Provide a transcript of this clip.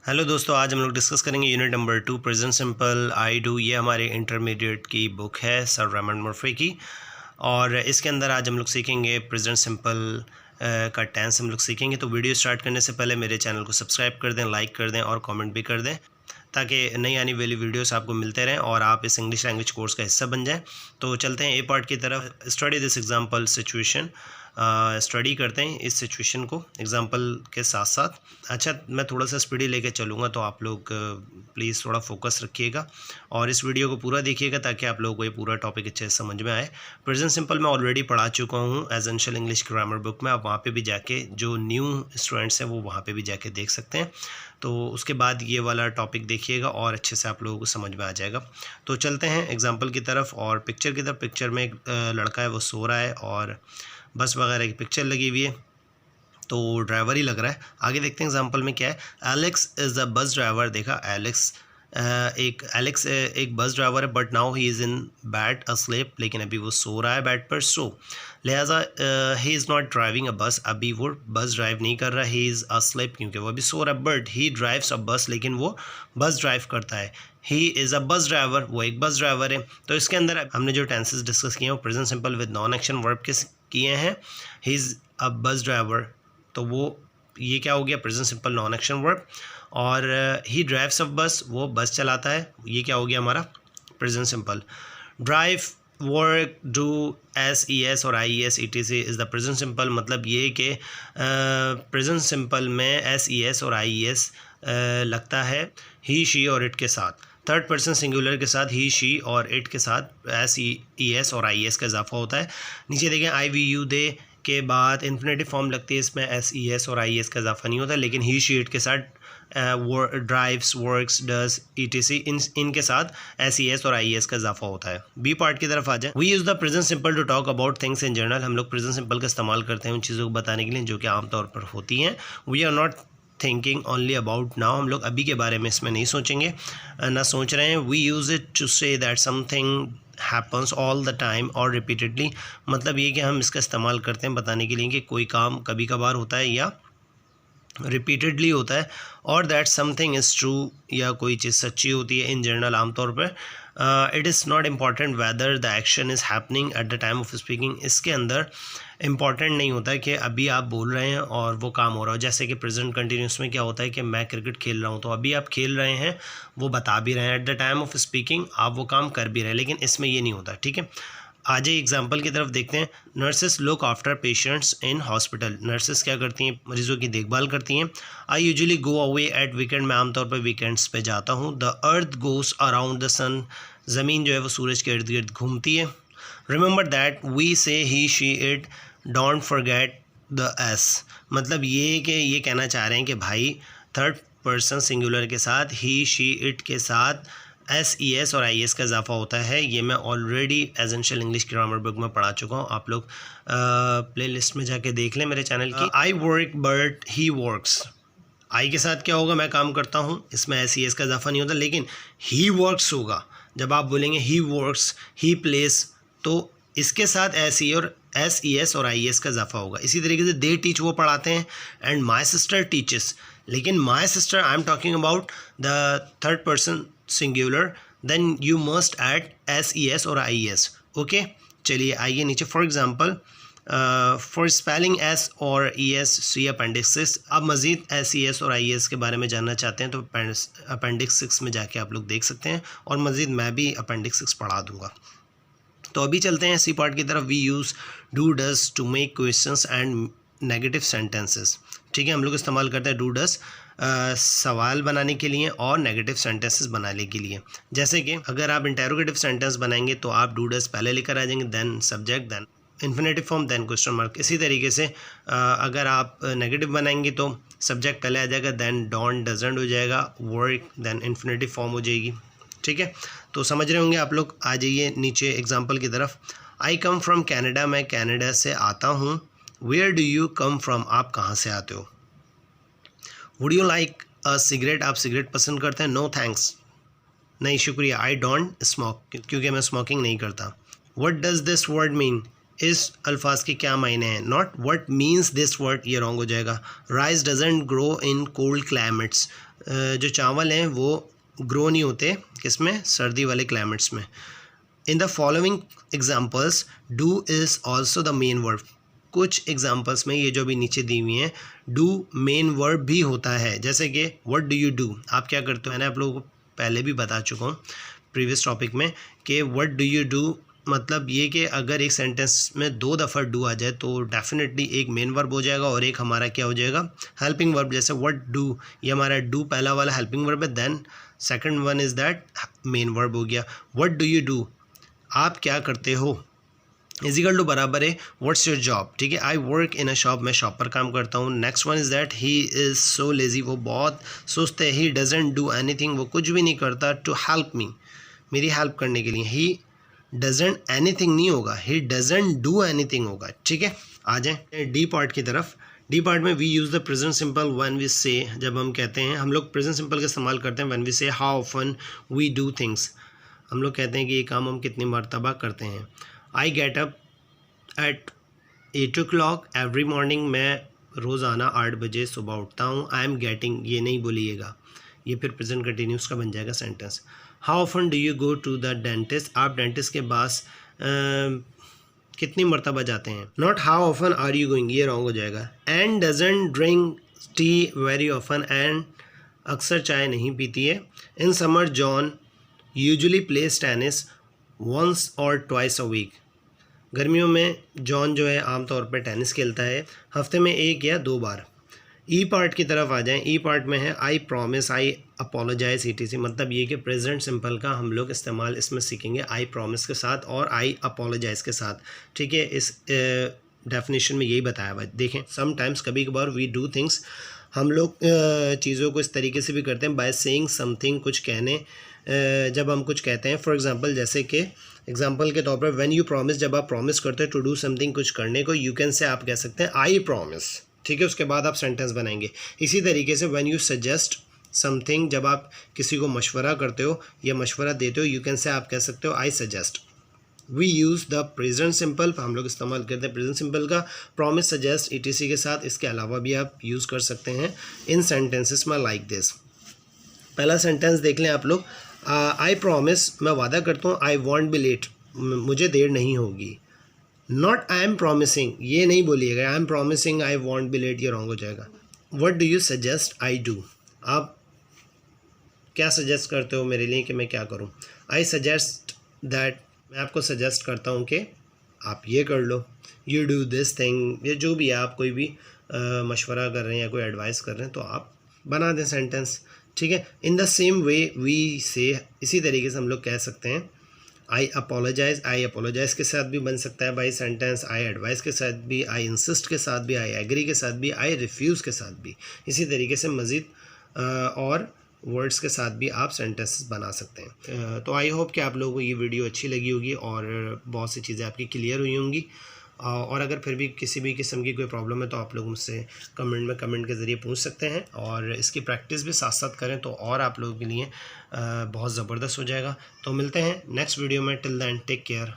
Hello दोस्तों, आज हम लोग डिस्कस करेंगे unit number 2 present simple I do. ये हमारे इंटरमीडिएट की बुक है सर रेमंड मर्फी की। और इसके अंदर आज हम लोग सीखेंगे प्रेजेंट सिंपल का टेंस हम लोग सीखेंगे। तो वीडियो स्टार्ट करने से पहले मेरे चैनल को सब्सक्राइब कर दें, लाइक कर दें और कमेंट भी कर दें, ताकि नई आने वाली वीडियोस आपको मिलते रहें और आप इस इंग्लिश लैंग्वेज कोर्स का हिस्सा बन जाएं। तो चलते हैं ए पार्ट की तरफ। Study this example situation. Study करते हैं इस सिचुएशन को एग्जांपल के साथ साथ। अच्छा, मैं थोड़ा सा स्पीडी लेके चलूँगा, तो आप लोग प्लीज़ थोड़ा फोकस रखिएगा और इस वीडियो को पूरा देखिएगा ताकि आप लोगों को ये पूरा टॉपिक अच्छे से समझ में आए। प्रेजेंट सिंपल मैं ऑलरेडी पढ़ा चुका हूँ एसेंशियल इंग्लिश ग्रामर बुक में। आप वहाँ पे भी जाके, जो न्यू स्टूडेंट्स हैं वो वहाँ पे भी जाके देख सकते हैं। तो उसके बाद ये वाला टॉपिक देखिएगा और अच्छे से आप लोगों को समझ में आ जाएगा। तो चलते हैं एग्जांपल की तरफ और पिक्चर की तरफ। पिक्चर में एक लड़का है, वो सो रहा है और बस वगैरह की पिक्चर लगी हुई है, तो ड्राइवर ही लग रहा है। आगे देखते हैं एग्जांपल में क्या है। Alex is the bus driver. देखा, एलेक्स एक बस ड्राइवर है, but now he is in bed asleep. लेकिन अभी वो सो रहा है बेड पर, सो लिहाजा he is not driving a बस। अभी वो बस ड्राइव नहीं कर रहा, ही इज़ अस्लीप क्योंकि वो अभी सो रहा है। बट ही ड्राइव्स अ बस, लेकिन वो बस ड्राइव करता है। He is a bus driver, वो एक बस ड्राइवर है। तो इसके अंदर हमने जो टेंसेस डिस्कस किए हैं वो present simple with non action verb के किए हैं। He is a bus driver, तो वो ये क्या हो गया, present simple non action verb. और ही ड्राइव्स अ बस, वो बस चलाता है, ये क्या हो गया हमारा present simple. Drive, work, do, S E S और I E S E T C is the present simple. मतलब ये कि प्रेजेंट सिंपल में एस ई एस और आई ई एस लगता है ही, शी और इट के साथ। थर्ड पर्सन सिंगुलर के साथ ही, शी और इट के साथ एस ई एस और आई एस का इजाफा होता है। नीचे देखें, आई वी यू दे के बाद इन्फिनेटिव फॉर्म लगती है, इसमें एस ई एस और आई एस का इजाफा नहीं होता। लेकिन ही, शी, इट के साथ drives, works, does, E T C, इनके साथ एस ई एस और आई एस का इजाफा होता है। बी पार्ट की तरफ आ जाए। We use the present simple to talk about things in general. हम लोग प्रेजेंट सिंपल का इस्तेमाल करते हैं उन चीज़ों को बताने के लिए जो कि आमतौर पर होती हैं। We are not thinking only about now. हम लोग अभी के बारे में इसमें नहीं सोचेंगे, ना सोच रहे हैं। We use it to say that something happens all the time और रिपीटेडली। मतलब ये कि हम इसका इस्तेमाल करते हैं बताने के लिए कि कोई काम कभी कभार होता है या रिपीटेडली होता है, और दैट समथिंग इज़ ट्रू, या कोई चीज़ सच्ची होती है इन जनरल आमतौर पर। It is not important whether the action is happening at the time of speaking. इसके अंदर इम्पॉर्टेंट नहीं होता है कि अभी आप बोल रहे हैं और वो काम हो रहा हो। जैसे कि प्रेजेंट कंटिन्यूस में क्या होता है कि मैं क्रिकेट खेल रहा हूँ, तो अभी आप खेल रहे हैं, वो बता भी रहे हैं, at the time of speaking आप वो काम कर भी रहे हैं, लेकिन इसमें ये नहीं होता। ठीक है, आ जाइए एग्जाम्पल की तरफ देखते हैं। Nurses look after patients in hospital. Nurses क्या करती हैं, मरीजों की देखभाल करती हैं। I usually go away at weekend. मैं आमतौर पर वीकेंड्स पे जाता हूँ। The earth goes around the sun. ज़मीन जो है वो सूरज के इर्द गिर्द घूमती है। Remember that we say he, she, it, don't forget the S. मतलब ये कि ये कहना चाह रहे हैं कि भाई थर्ड पर्सन सिंगुलर के साथ ही, शी, इट के साथ एस ई एस और आई एस का इजाफा होता है। ये मैं already essential English grammar book में पढ़ा चुका हूँ। आप लोग प्ले लिस्ट में जाके देख लें मेरे चैनल की। I work but he works. I के साथ क्या होगा, मैं काम करता हूँ, इसमें एस ई एस का इजाफा नहीं होता, लेकिन ही वर्क्स होगा। जब आप बोलेंगे ही वर्क्स, ही प्लेस, तो इसके साथ एस ई एस और आई एस का इजाफा होगा। इसी तरीके से दे टीच, वो पढ़ाते हैं, एंड माई सिस्टर टीचेस। लेकिन my sister, I am talking about the third person singular, then you must add S E S और आई एस। ओके, चलिए आइए नीचे। For example, for spelling S और E S C appendix 6। आप मज़ीद S E S और I S के बारे में जानना चाहते हैं तो अपेंडिक्स 6 में जाके आप लोग देख सकते हैं, और मज़ीद मैं भी अपेंडिक्स 6 पढ़ा दूँगा। तो अभी चलते हैं सी पार्ट की तरफ। We use do does to make questions and negative sentences. ठीक है, हम लोग इस्तेमाल करते हैं डू डज सवाल बनाने के लिए और नेगेटिव सेंटेंसेस बनाने के लिए। जैसे कि अगर आप इंटेरोगेटिव सेंटेंस बनाएंगे तो आप डू डज पहले लेकर आ जाएंगे, then subject, then infinitive form, then question mark. इसी तरीके से अगर आप नेगेटिव बनाएंगे तो सब्जेक्ट पहले आ जाएगा, देन डोंट, डजंट हो जाएगा, वर्क, देन इन्फिनेटिव फॉर्म हो जाएगी। ठीक है, तो समझ रहे होंगे आप लोग। आ जाइए नीचे एग्जाम्पल की तरफ। I come from Canada. मैं कैनेडा से आता हूँ। Where do you come from, आप कहाँ से आते हो। Would you like a cigarette, आप सिगरेट पसंद करते हैं। नो थैंक्स, नहीं शुक्रिया। आई डोंट स्मोक, क्योंकि मैं स्मोकिंग नहीं करता। What does this word mean, इस अल्फाज के क्या मायने हैं, not what means this word, ये रॉन्ग हो जाएगा। Rice doesn't grow in cold climates, जो चावल हैं वो ग्रो नहीं होते किस में, सर्दी वाले क्लाइमेट्स में। In the following examples do is also the main verb, कुछ एग्जाम्पल्स में ये जो भी नीचे दी हुई हैं डू मेन वर्ब भी होता है, जैसे कि व्हाट डू यू डू, आप क्या करते हो। मैंने आप लोगों को पहले भी बता चुका हूँ प्रीवियस टॉपिक में कि व्हाट डू यू डू मतलब ये कि अगर एक सेंटेंस में 2 दफ़ा डू आ जाए तो डेफिनेटली एक मेन वर्ब हो जाएगा और एक हमारा क्या हो जाएगा, हेल्पिंग वर्ब। जैसे व्हाट डू, ये हमारा डू पहला वाला हेल्पिंग वर्ब है, then second one is that main verb हो गया। व्हाट डू यू डू, आप क्या करते हो, इजिकल टू बराबर है व्हाट्स योर जॉब, ठीक है। I work in a shop, मैं शॉप पर काम करता हूँ। Next one is that he is so lazy, वो बहुत सुस्त है। ही डजंट डू एनीथिंग, वो कुछ भी नहीं करता टू हेल्प मी, मेरी हेल्प करने के लिए। ही डजंट एनीथिंग नहीं होगा, ही डजंट डू एनीथिंग होगा, ठीक है। आ जाए डी पार्ट की तरफ। डी पार्ट में we use the present simple when we say, जब हम कहते हैं, हम लोग प्रेजेंट सिंपल का इस्तेमाल करते हैं when we say how often we do things, हम लोग कहते हैं कि ये काम हम कितनी मरतबा करते हैं। I get up at 8 o'clock every morning, मैं रोज़ाना 8 बजे सुबह उठता हूँ। आई एम गेटिंग, ये नहीं बोलिएगा, ये फिर प्रेजेंट कंटिन्यूस का बन जाएगा sentence. How often do you go to the dentist, आप डेंटिस्ट के पास कितनी मरतबा जाते हैं। Not how often are you going, ये रॉन्ग हो जाएगा। And doesn't drink tea very often, and अक्सर चाय नहीं पीती है। In summer John usually plays tennis once और ट्वाइस अ वीक, गर्मियों में जॉन जो है आमतौर पर टेनिस खेलता है हफ्ते में 1 या 2 बार। ई पार्ट की तरफ आ जाएं। ई पार्ट में है I promise, I apologise, ETC, मतलब ये कि प्रेजेंट सिंपल का हम लोग इस्तेमाल इसमें सीखेंगे आई प्रॉमिस के साथ और आई अपोलोजाइज के साथ, ठीक है। इस डेफिनेशन में यही बताया हुआ है। देखें, समटाइम्स, कभी कभार, वी डू थिंग्स, हम लोग चीज़ों को इस तरीके से भी करते हैं बाय सेइंग समथिंग, कुछ कहने, जब हम कुछ कहते हैं। फॉर एग्जांपल, जैसे कि एग्जांपल के तौर पर व्हेन यू प्रॉमिस, जब आप प्रॉमिस करते हैं टू डू समथिंग, कुछ करने को, यू कैन से, आप कह सकते हैं आई प्रॉमिस, ठीक है। उसके बाद आप सेंटेंस बनाएंगे। इसी तरीके से व्हेन यू सजेस्ट समथिंग, जब आप किसी को मशवरा करते हो या मशवरा देते हो, यू कैन से, आप कह सकते हो I suggest. We use the present simple, हम लोग इस्तेमाल करते हैं प्रेजेंट सिंपल का प्रॉमिस, सजेस्ट, ETC के साथ। इसके अलावा भी आप यूज़ कर सकते हैं इन सेंटेंसेस में लाइक दिस। पहला सेंटेंस देख लें आप लोग। आई प्रॉमिस, मैं वादा करता हूँ, आई वॉन्ट बी लेट, मुझे देर नहीं होगी। नॉट आई एम प्रॉमिसिंग, ये नहीं बोलिएगा, I am promising I won't be late, ये रॉन्ग हो जाएगा। What do you suggest I do, आप क्या सजेस्ट करते हो मेरे लिए कि मैं क्या करूं। आई सजेस्ट दैट, मैं आपको सजेस्ट करता हूं कि आप ये कर लो। यू डू दिस थिंग, ये जो भी है, आप कोई भी मशवरा कर रहे हैं या कोई एडवाइस कर रहे हैं तो आप बना दें सेंटेंस, ठीक है। In the same way we say, इसी तरीके से हम लोग कह सकते हैं आई अपोलोजाइज, आई अपोलोजाइज के साथ भी बन सकता है बाई सेंटेंस, आई एडवाइस के साथ भी, आई इंसिस्ट के साथ भी, आई एग्री के साथ भी, आई रिफ्यूज़ के साथ भी। इसी तरीके से मज़ीद और वर्ड्स के साथ भी आप सेंटेंसेस बना सकते हैं। तो आई होप कि आप लोगों को ये वीडियो अच्छी लगी होगी और बहुत सी चीज़ें आपकी क्लियर हुई होंगी। और अगर फिर भी किसी भी किस्म की कोई प्रॉब्लम है तो आप लोग मुझसे कमेंट के ज़रिए पूछ सकते हैं और इसकी प्रैक्टिस भी साथ साथ करें तो और आप लोगों के लिए बहुत ज़बरदस्त हो जाएगा। तो मिलते हैं नेक्स्ट वीडियो में। Till then take care.